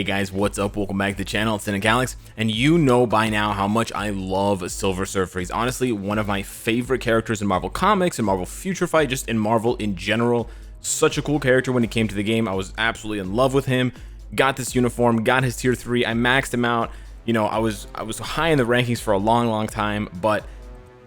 Hey guys, what's up? Welcome back to the channel. It's Cynicalex, and you know by now how much I love Silver Surfer. He's honestly one of my favorite characters in Marvel Comics and Marvel Future Fight, just in Marvel in general. Such a cool character when he came to the game. I was absolutely in love with him. Got this uniform, got his tier 3. I maxed him out. You know, I was high in the rankings for a long time, but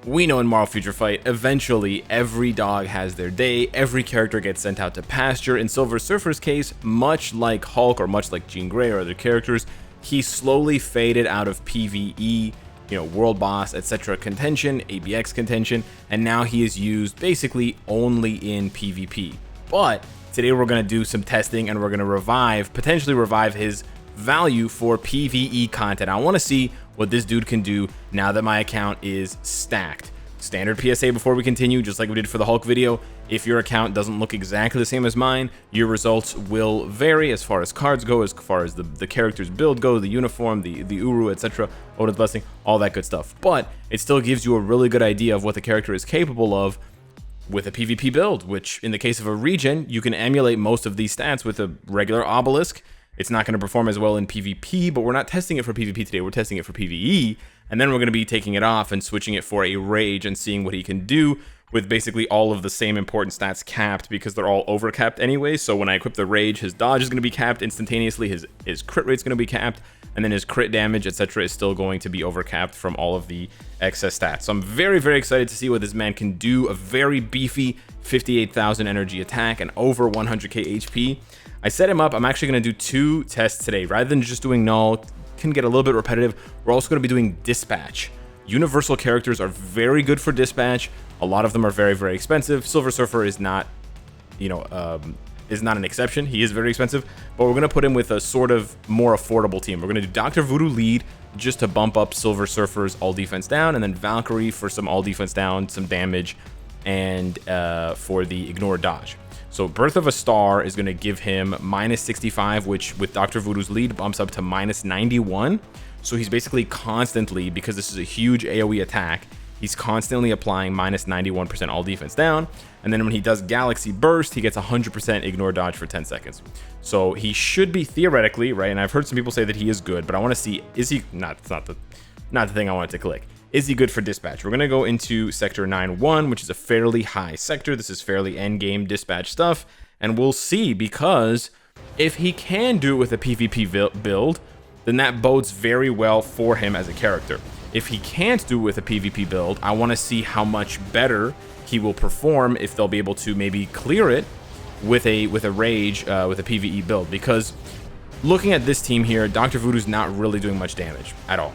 we know in Marvel Future Fight, eventually every dog has their day, every character gets sent out to pasture. In Silver Surfer's case, much like Hulk or much like Jean Grey or other characters, he slowly faded out of PvE, you know, World Boss, etc. contention, ABX contention, and now he is used basically only in PvP. But today we're going to do some testing and we're going to potentially revive his value for PvE content. I want to see what this dude can do now that my account is stacked. Standard PSA before we continue, just like we did for the Hulk video. If your account doesn't look exactly the same as mine, your results will vary as far as cards go, as far as the character's build go, the uniform, the Uru, etc., Odin's Blessing, all that good stuff. But it still gives you a really good idea of what the character is capable of with a PvP build, which in the case of a regen, you can emulate most of these stats with a regular obelisk. It's not going to perform as well in PvP, but we're not testing it for PvP today. We're testing it for PvE, and then we're going to be taking it off and switching it for a rage and seeing what he can do with basically all of the same important stats capped, because they're all overcapped anyway. So when I equip the rage, his dodge is going to be capped instantaneously, his crit rate's going to be capped, and then his crit damage, etc. is still going to be overcapped from all of the excess stats. So I'm very excited to see what this man can do. A very beefy 58,000 energy attack and over 100k HP. I set him up. I'm actually going to do 2 tests today. Rather than just doing Knull, can get a little bit repetitive, we're also going to be doing Dispatch. Universal characters are very good for Dispatch. A lot of them are very expensive. Silver Surfer is not, you know, is not an exception. He is very expensive, but we're going to put him with a sort of more affordable team. We're going to do Dr. Voodoo lead just to bump up Silver Surfer's all defense down, and then Valkyrie for some all defense down, some damage, and for the ignore dodge. So Birth of a Star is going to give him minus 65, which with Dr. Voodoo's lead bumps up to minus 91. So he's basically constantly, because this is a huge AoE attack, he's constantly applying minus 91% all defense down. And then when he does Galaxy Burst, he gets 100% ignore dodge for 10 seconds. So he should be theoretically, right? And I've heard some people say that he is good, but I want to see, is he, it's not the thing I wanted to click. Is he good for dispatch? We're going to go into sector 9-1, which is a fairly high sector. This is fairly endgame dispatch stuff. And we'll see, because if he can do it with a PvP build, then that bodes very well for him as a character. If he can't do it with a PvP build, I want to see how much better he will perform if they'll be able to maybe clear it with a rage, with a PvE build. Because looking at this team here, Dr. Voodoo's not really doing much damage at all.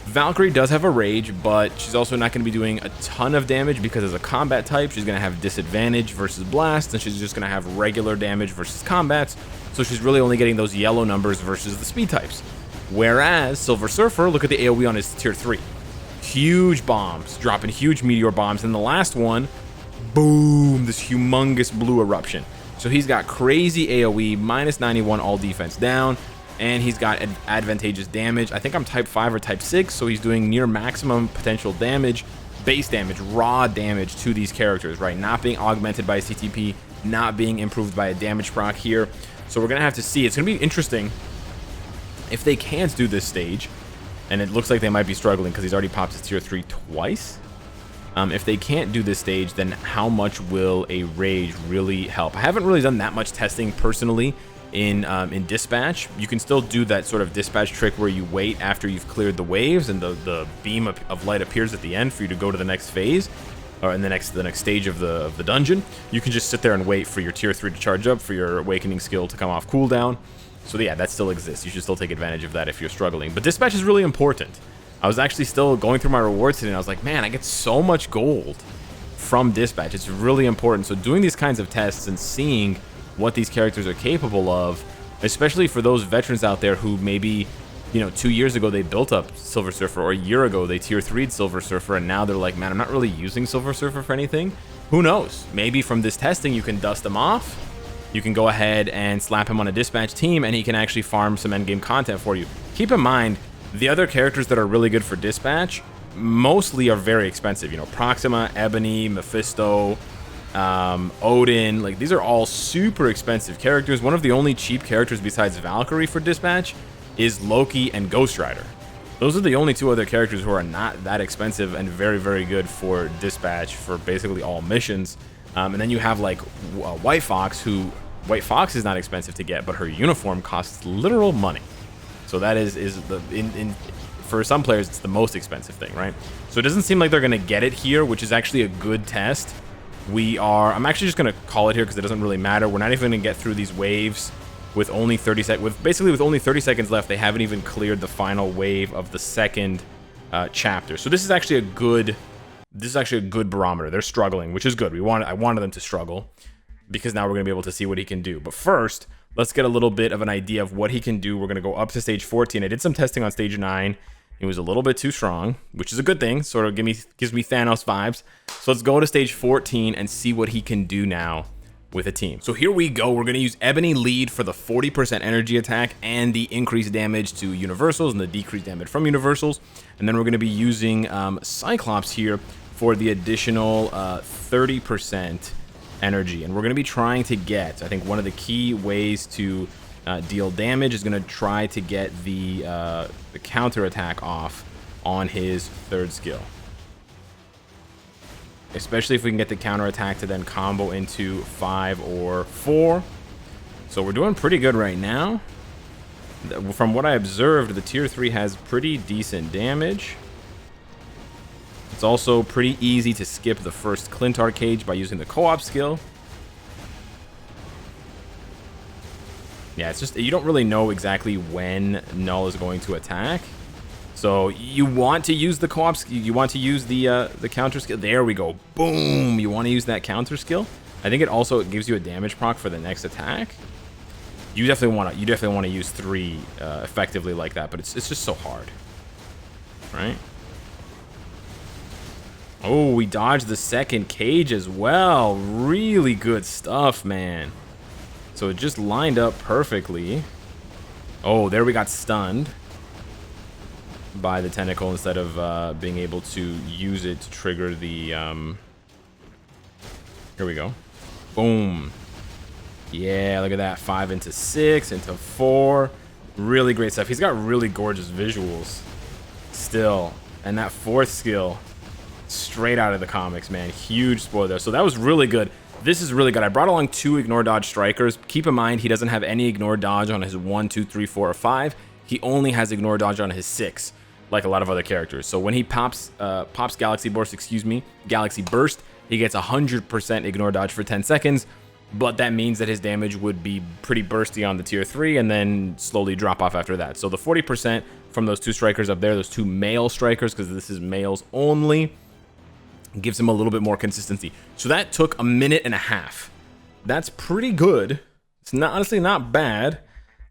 Valkyrie does have a rage, but she's also not going to be doing a ton of damage because as a combat type, she's going to have disadvantage versus blast, and she's just going to have regular damage versus combats. So she's really only getting those yellow numbers versus the speed types. Whereas Silver Surfer, look at the AoE on his tier 3. Huge bombs, dropping huge meteor bombs. And the last one, boom, this humongous blue eruption. So he's got crazy AoE, minus 91 all defense down. And he's got advantageous damage. I think I'm type 5 or type 6, so he's doing near maximum potential damage, base damage, raw damage to these characters, right? Not being augmented by a CTP, not being improved by a damage proc here. So we're going to have to see. It's going to be interesting if they can't do this stage, and it looks like they might be struggling because he's already popped his tier 3 twice. If they can't do this stage, then how much will a rage really help? I haven't really done that much testing personally in dispatch. You can still do that sort of dispatch trick where you wait after you've cleared the waves and the beam of light appears at the end for you to go to the next phase, or in the next stage of the dungeon. You can just sit there and wait for your tier 3 to charge up, for your awakening skill to come off cooldown. So yeah, that still exists. You should still take advantage of that if you're struggling. But dispatch is really important. I was actually still going through my rewards today and I was like, man, I get so much gold from dispatch. It's really important. So doing these kinds of tests and seeing what these characters are capable of, especially for those veterans out there who maybe, you know, 2 years ago they built up Silver Surfer, or a year ago they tier 3'd Silver Surfer, and now they're like, man, I'm not really using Silver Surfer for anything. Who knows? Maybe from this testing you can dust him off. You can go ahead and slap him on a dispatch team and he can actually farm some endgame content for you. Keep in mind, the other characters that are really good for dispatch mostly are very expensive. You know, Proxima, Ebony, Mephisto, Odin. Like, these are all super expensive characters. One of the only cheap characters besides Valkyrie for dispatch is Loki and Ghost Rider. Those are the only two other characters who are not that expensive and very, very good for dispatch for basically all missions. And then you have like White Fox, who White Fox is not expensive to get, but her uniform costs literal money. So that is the for some players, it's the most expensive thing, right? So it doesn't seem like they're gonna get it here, which is actually a good test. I'm actually just gonna call it here because it doesn't really matter. We're not even gonna get through these waves with only 30 seconds. Basically with only 30 seconds left, they haven't even cleared the final wave of the second chapter. So this is actually a good barometer. They're struggling, which is good. I wanted them to struggle because now we're gonna be able to see what he can do. But first, let's get a little bit of an idea of what he can do. We're gonna go up to stage 14. I did some testing on stage 9. He was a little bit too strong, which is a good thing. Sort of gives me Thanos vibes. So let's go to stage 14 and see what he can do now with a team. So here we go. We're going to use Ebony Lead for the 40% energy attack and the increased damage to universals and the decreased damage from universals. And then we're going to be using Cyclops here for the additional 30% energy. And we're going to be trying to get, I think one of the key ways to deal damage is going to try to get the counter attack off on his third skill. Especially if we can get the counter attack to then combo into 5 or 4. So we're doing pretty good right now. From what I observed, the tier 3 has pretty decent damage. It's also pretty easy to skip the first Clintar cage by using the co-op skill. Yeah, it's just, you don't really know exactly when Knull is going to attack. So you want to use the co-op, you want to use the counter skill. There we go. Boom. You want to use that counter skill. I think it also gives you a damage proc for the next attack. You definitely want to use 3 effectively like that, but it's just so hard. Right? Oh, we dodged the second cage as well. Really good stuff, man. So it just lined up perfectly. Oh, there we got stunned by the tentacle instead of being able to use it to trigger the here we go. Boom. Yeah, look at that. 5 into 6 into 4. Really great stuff. He's got really gorgeous visuals still. And that 4th skill, straight out of the comics, man. Huge spoiler there. So that was really good. This is really good. I brought along 2 ignore dodge strikers. Keep in mind, he doesn't have any ignore dodge on his 1, 2, 3, 4, or 5. He only has ignore dodge on his 6. Like a lot of other characters. So when he pops Galaxy Burst, he gets 100% ignore dodge for 10 seconds, but that means that his damage would be pretty bursty on the tier 3 and then slowly drop off after that. So the 40% from those 2 strikers up there, those 2 male strikers, because this is males only, gives him a little bit more consistency. So that took 1.5 minutes. That's pretty good. It's honestly not bad.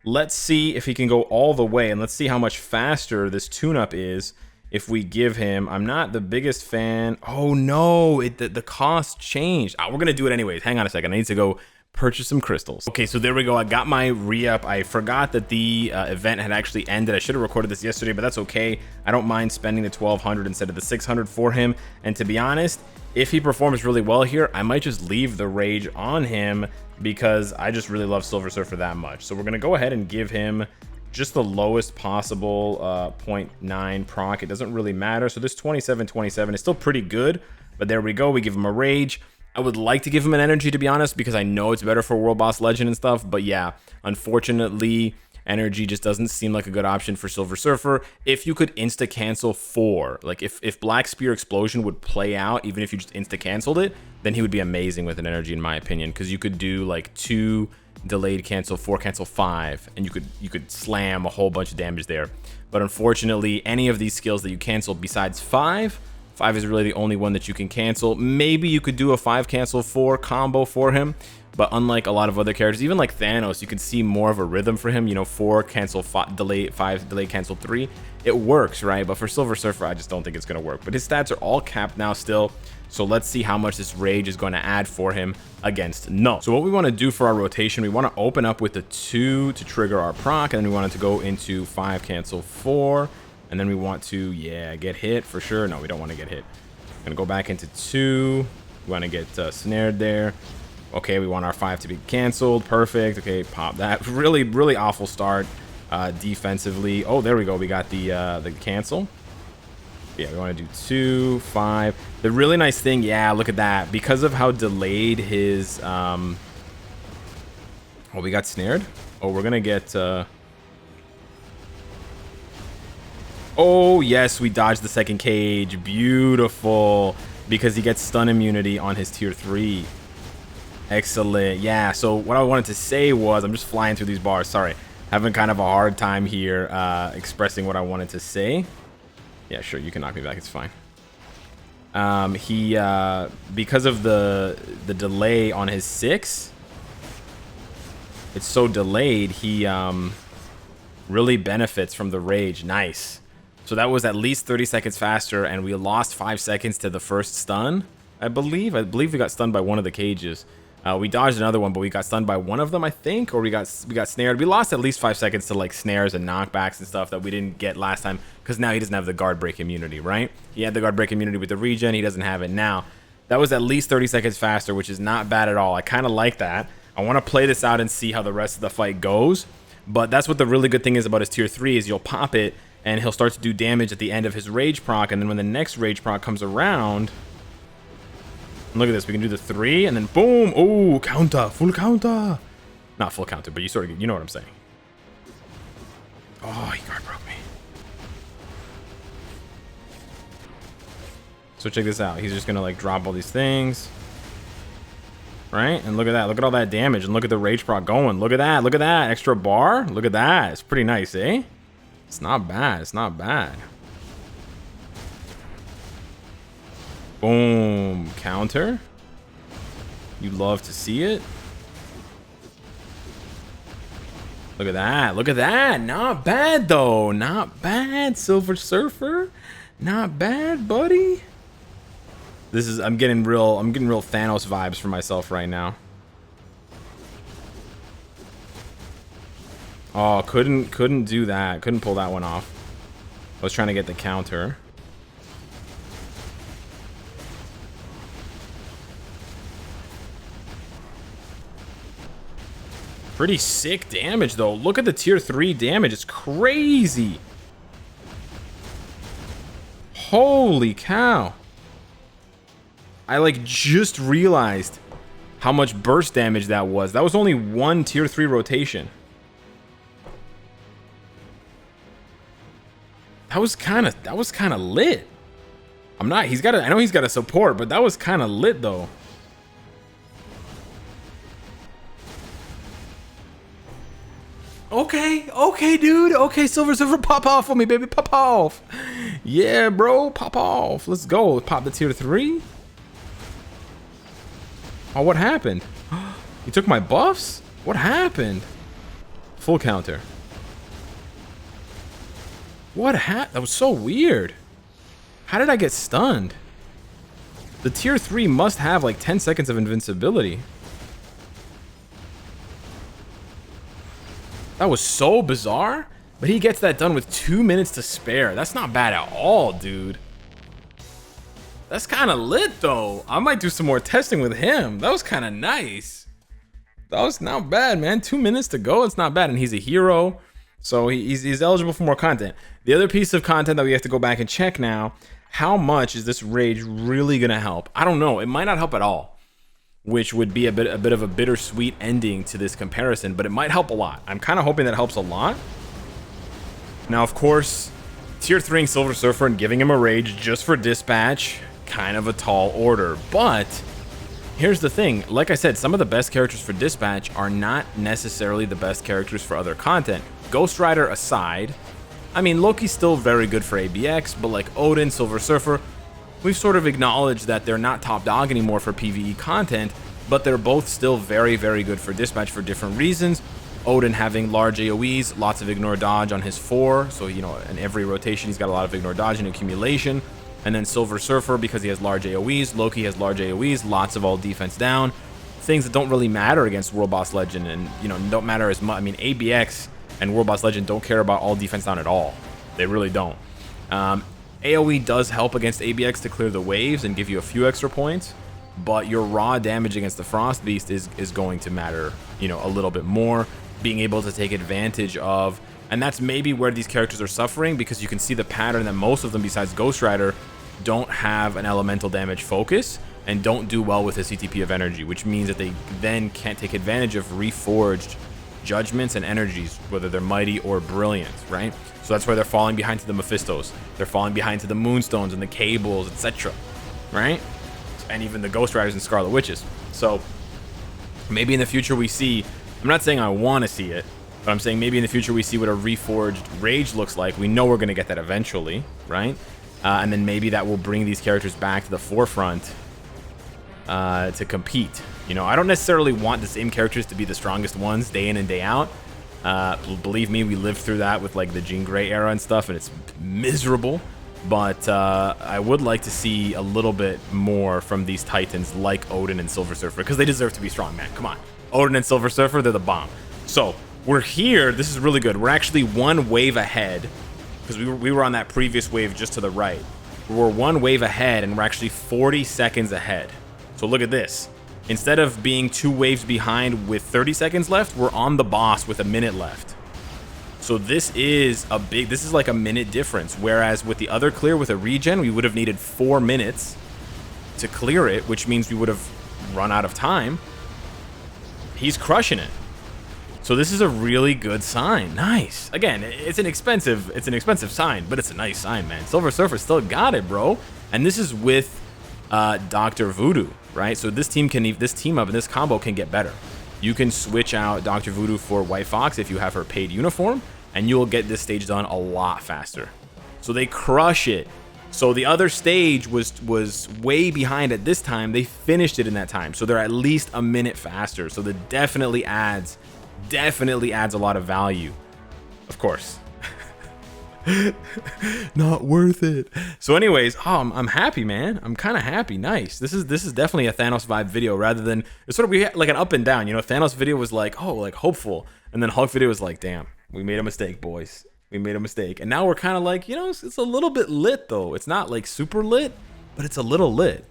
Let's see if he can go all the way, and let's see how much faster this tune-up is if we give him. I'm not the biggest fan. Oh no, the cost changed. We're gonna do it anyways. Hang on a second. I need to go purchase some crystals. Okay, so there we go. I got my re-up. I forgot that the event had actually ended. I should have recorded this yesterday, but that's okay. I don't mind spending the 1,200 instead of the 600 for him. And to be honest, if he performs really well here, I might just leave the rage on him because I just really love Silver Surfer that much. So we're gonna go ahead and give him just the lowest possible 0.9 proc. It doesn't really matter. So this 2727 is still pretty good, but there we go. We give him a rage. I would like to give him an energy, to be honest, because I know it's better for World Boss Legend and stuff. But yeah, unfortunately, energy just doesn't seem like a good option for Silver Surfer. If you could insta-cancel 4, like if Black Spear Explosion would play out, even if you just insta-canceled it, then he would be amazing with an energy, in my opinion, because you could do like 2 delayed cancel, 4 cancel 5, and you could slam a whole bunch of damage there. But unfortunately, any of these skills that you cancel besides 5 is really the only one that you can cancel. Maybe you could do a 5 cancel 4 combo for him, but unlike a lot of other characters, even like Thanos, you can see more of a rhythm for him. You know, 4 cancel 5, delay 5, delay cancel 3. It works, right? But for Silver Surfer, I just don't think it's going to work. But his stats are all capped now still. So let's see how much this rage is going to add for him against Knull. So what we want to do for our rotation, we want to open up with the 2 to trigger our proc, and then we want it to go into 5 cancel 4. And then we want to, yeah, get hit for sure. No, we don't want to get hit. Gonna go back into 2. We want to get snared there. Okay, we want our 5 to be canceled. Perfect. Okay, pop that. Really, really awful start defensively. Oh, there we go. We got the cancel. Yeah, we want to do 2, 5. The really nice thing, yeah, look at that. Because of how delayed his... Oh, we got snared. Oh, we're going to get... Oh, yes, we dodged the second cage. Beautiful. Because he gets stun immunity on his tier 3. Excellent. Yeah, so what I wanted to say was... I'm just flying through these bars. Sorry. Having kind of a hard time here expressing what I wanted to say. Yeah, sure, you can knock me back. It's fine. Because of the delay on his 6... It's so delayed, he really benefits from the rage. Nice. So that was at least 30 seconds faster, and we lost 5 seconds to the first stun, I believe. I believe we got stunned by one of the cages. We dodged another one, but we got stunned by one of them, I think, or we got snared. We lost at least 5 seconds to like snares and knockbacks and stuff that we didn't get last time, because now he doesn't have the guard break immunity, right? He had the guard break immunity with the regen. He doesn't have it now. That was at least 30 seconds faster, which is not bad at all. I kind of like that. I want to play this out and see how the rest of the fight goes. But that's what the really good thing is about his tier 3 is you'll pop it and he'll start to do damage at the end of his rage proc. And then when the next rage proc comes around, look at this. We can do the 3 and then boom. Oh, counter. Full counter. Not full counter, but you know what I'm saying. Oh, he guard broke me. So check this out. He's just going to like drop all these things. Right? And look at that. Look at all that damage. And look at the rage proc going. Look at that. Look at that. Extra bar. Look at that. It's pretty nice, eh? It's not bad. It's not bad. Boom. Counter. You love to see it. Look at that. Look at that. Not bad, though. Not bad, Silver Surfer. Not bad, buddy. This is I'm getting real Thanos vibes for myself right now. Oh, couldn't do that. Couldn't pull that one off. I was trying to get the counter. Pretty sick damage though. Look at the tier 3 damage. It's crazy. Holy cow. I like just realized how much burst damage that was. That was only one tier 3 rotation. That was kind of lit. I know he's got a support, but that was kind of lit though. Okay, dude. Okay, Silver Surfer, pop off for me, baby. Pop off. Yeah, bro, pop off. Let's go. Pop the tier 3. Oh, what happened? You took my buffs? What happened? Full counter. What happened? That was so weird. How did I get stunned? The tier 3 must have like 10 seconds of invincibility. That was so bizarre. But he gets that done with 2 minutes to spare. That's not bad at all, dude. That's kind of lit, though. I might do some more testing with him. That was kind of nice. That was not bad, man. 2 minutes to go. It's not bad. And he's a hero. So he's eligible for more content. The other piece of content that we have to go back and check now, how much is this rage really going to help? I don't know. It might not help at all, which would be a bit of a bittersweet ending to this comparison, but it might help a lot. I'm kind of hoping that helps a lot. Now, of course, tier 3ing Silver Surfer and giving him a rage just for dispatch, kind of a tall order. But here's the thing. Like I said, some of the best characters for dispatch are not necessarily the best characters for other content. Ghost Rider aside, I mean, Loki's still very good for ABX, but like Odin, Silver Surfer, we've sort of acknowledged that they're not top dog anymore for PvE content, but they're both still very, very good for dispatch for different reasons. Odin having large AoEs, lots of ignore dodge on his 4, so, you know, in every rotation he's got a lot of ignore dodge and accumulation. And then Silver Surfer, because he has large AoEs, Loki has large AoEs, lots of all defense down. Things that don't really matter against World Boss Legend and, you know, don't matter as much. I mean, ABX and World Boss Legend don't care about all defense down at all. They really don't. AoE does help against ABX to clear the waves and give you a few extra points. but your raw damage against the Frost Beast is going to matter, you know, a little bit more. Being able to take advantage of, and that's maybe where these characters are suffering, because you can see the pattern that most of them besides Ghost Rider don't have an elemental damage focus and don't do well with a CTP of energy, which means that they then can't take advantage of reforged judgments and energies, whether they're mighty or brilliant, right? So that's why they're falling behind to the Mephistos, they're falling behind to the Moonstones and the Cables, etc., right? And even the Ghost Riders and Scarlet Witches. So maybe in the future we see, I'm not saying I want to see it, but I'm saying maybe in the future we see what a reforged Rage looks like. We know we're going to get that eventually, right? And then maybe that will bring these characters back to the forefront to compete. You know, I don't necessarily want the same characters to be the strongest ones day in and day out. Believe me, we lived through that with like the Jean Grey era and stuff, and it's miserable. But I would like to see a little bit more from these Titans like Odin and Silver Surfer, because they deserve to be strong, man. Come on. Odin and Silver Surfer, they're the bomb. So we're here. This is really good. We're actually one wave ahead, because we were on that previous wave just to the right. We're one wave ahead, and we're actually 40 seconds ahead. So look at this. Instead of being 2 waves behind with 30 seconds left, we're on the boss with a minute left. So this is like a minute difference. Whereas with the other clear with a regen, we would have needed 4 minutes to clear it, which means we would have run out of time. He's crushing it. So this is a really good sign. Nice. Again, it's an expensive sign, but it's a nice sign, man. Silver Surfer still got it, bro. And this is with Dr. Voodoo, right? So this team up and this combo can get better. You can switch out Dr. Voodoo for White Fox if you have her paid uniform, and you'll get this stage done a lot faster. So they crush it. So the other stage was way behind at this time. They finished it in that time. So they're at least a minute faster. So that definitely adds a lot of value. Of course. Not worth it. So anyways, I'm happy, man. I'm kind of happy. Nice. This is definitely a Thanos vibe video, rather than it's sort of, we had like an up and down, you know. Thanos video was like, oh, like hopeful, and then Hulk video was like, damn, we made a mistake, boys. We made a mistake. And now we're kind of like, you know, it's a little bit lit though. It's not like super lit, but it's a little lit.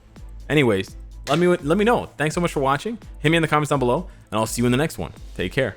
Anyways, let me know. Thanks so much for watching. Hit me in the comments down below, and I'll see you in the next one. Take care.